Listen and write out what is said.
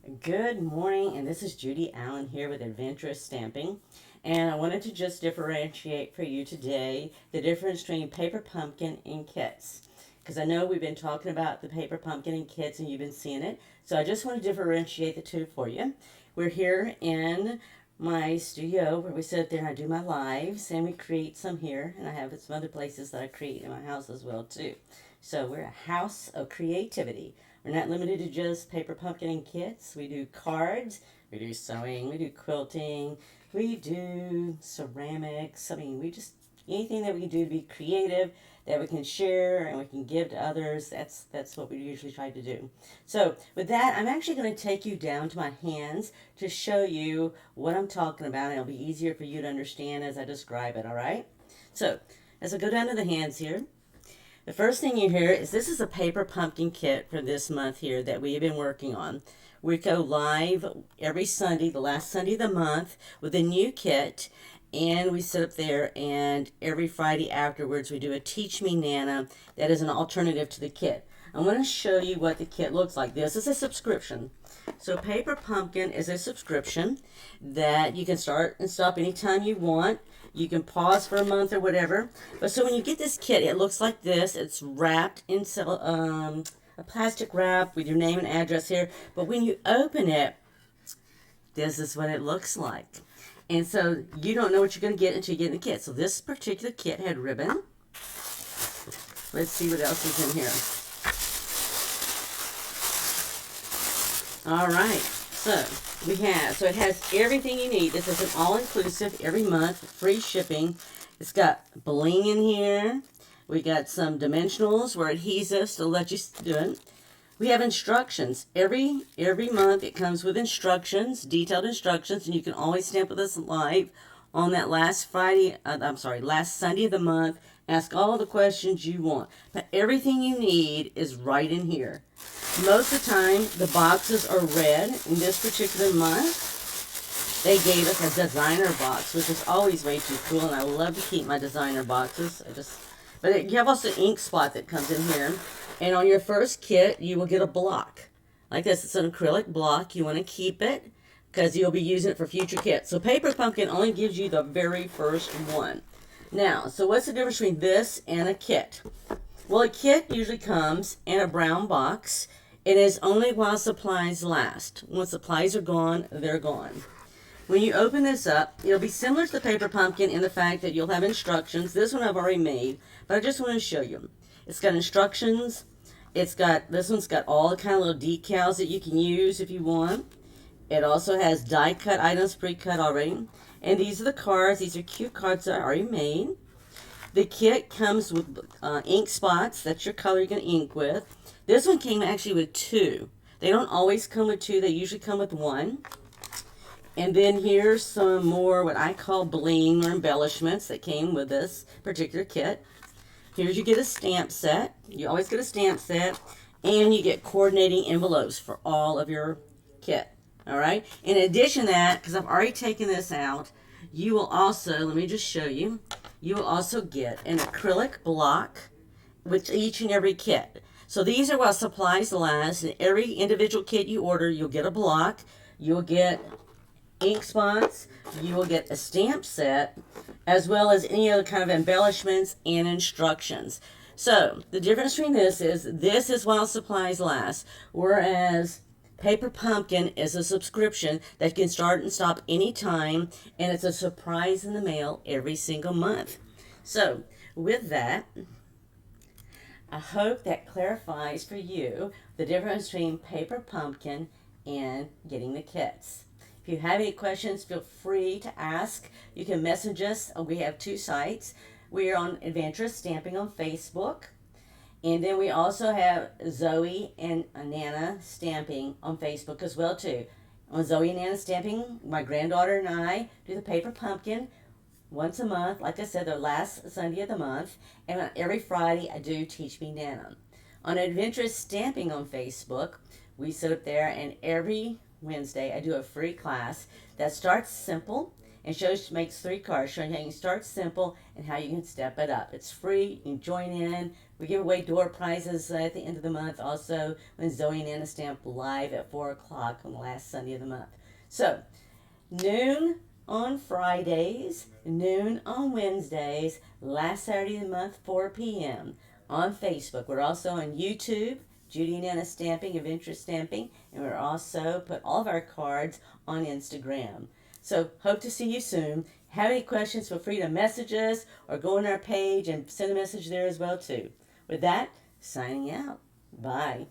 Good morning, and this is Judy Allen here with Adventurous Stamping. And I wanted to just differentiate for you today the difference between paper pumpkin and kits. Because I know we've been talking about the paper pumpkin and kits and you've been seeing it. So I just want to differentiate the two for you. We're here in my studio where we sit there and I do my lives and we create some here. And I have some other places that I create in my house as well too. So we're a house of creativity. We're not limited to just paper pumpkin and kits. We do cards, we do sewing, we do quilting, we do ceramics. I mean, we just anything that we can do to be creative, that we can share and we can give to others. That's what we usually try to do. So with that, I'm actually going to take you down to my hands to show you what I'm talking about. And it'll be easier for you to understand as I describe it. All right. So as I go down to the hands here. The first thing you hear is this is a paper pumpkin kit for this month here that we have been working on. We go live every Sunday, the last Sunday of the month, with a new kit, and we sit up there, and every Friday afterwards we do a Teach Me Nana that is an alternative to the kit. I want to show you what the kit looks like. This is a subscription. So Paper Pumpkin is a subscription that you can start and stop anytime you want. You can pause for a month or whatever. But so when you get this kit, it looks like this. It's wrapped in a plastic wrap with your name and address here. But when you open it, this is what it looks like. And so you don't know what you're going to get until you get in the kit. So this particular kit had ribbon. Let's see what else is in here. All right. So it has everything you need. This is an all-inclusive every month, free shipping. It's got bling in here. We got some dimensionals where adhesives to let you do it. We have instructions. Every month it comes with instructions, detailed instructions, and you can always stamp with us live on that last Sunday of the month. Ask all the questions you want. But everything you need is right in here. Most of the time, the boxes are red. In this particular month, they gave us a designer box, which is always way too cool, and I love to keep my designer boxes. But you have also an ink spot that comes in here. And on your first kit, you will get a block. Like this, it's an acrylic block. You want to keep it because you'll be using it for future kits. So Paper Pumpkin only gives you the very first one. Now, so what's the difference between this and a kit? Well, a kit usually comes in a brown box. It is only while supplies last. When supplies are gone, they're gone. When you open this up, it'll be similar to the Paper Pumpkin in the fact that you'll have instructions. This one I've already made, but I just want to show you. It's got instructions. This one's got all the kind of little decals that you can use if you want. It also has die cut items pre-cut already. And these are the cards. These are cute cards that I already made. The kit comes with ink spots. That's your color you're going to ink with. This one came actually with two. They don't always come with two. They usually come with one. And then here's some more what I call bling or embellishments that came with this particular kit. Here's you get a stamp set. You always get a stamp set. And you get coordinating envelopes for all of your kit. All right. In addition to that, because I've already taken this out, you will also, let me just show you, you will also get an acrylic block with each and every kit. So these are while supplies last. In every individual kit you order, you'll get a block. You'll get ink spots. You will get a stamp set, as well as any other kind of embellishments and instructions. So the difference between this is while supplies last, whereas Paper Pumpkin is a subscription that can start and stop anytime, and it's a surprise in the mail every single month. So with that, I hope that clarifies for you the difference between Paper Pumpkin and getting the kits. If you have any questions, feel free to ask. You can message us. We have two sites. We are on Adventurous Stamping on Facebook. And then we also have Zoe and Nana Stamping on Facebook as well too. On Zoe and Nana Stamping, my granddaughter and I do the Paper Pumpkin once a month. Like I said, the last Sunday of the month. And on every Friday, I do Teach Me Nana. On Adventurous Stamping on Facebook, we sit up there, and every Wednesday I do a free class that starts simple and makes 3 cards showing how you can start simple and how you can step it up. It's free. You can join in, We give away door prizes at the end of the month, also when Zoe and Nana Stamp live at 4 o'clock on the last Sunday of the month. So, noon on Fridays, noon on Wednesdays, last Saturday of the month, 4 p.m. on Facebook. We're also on YouTube, Judy and Nana Stamping, Adventurous Stamping, and we're also put all of our cards on Instagram. So, hope to see you soon. Have any questions, feel free to message us or go on our page and send a message there as well too. With that, signing out. Bye.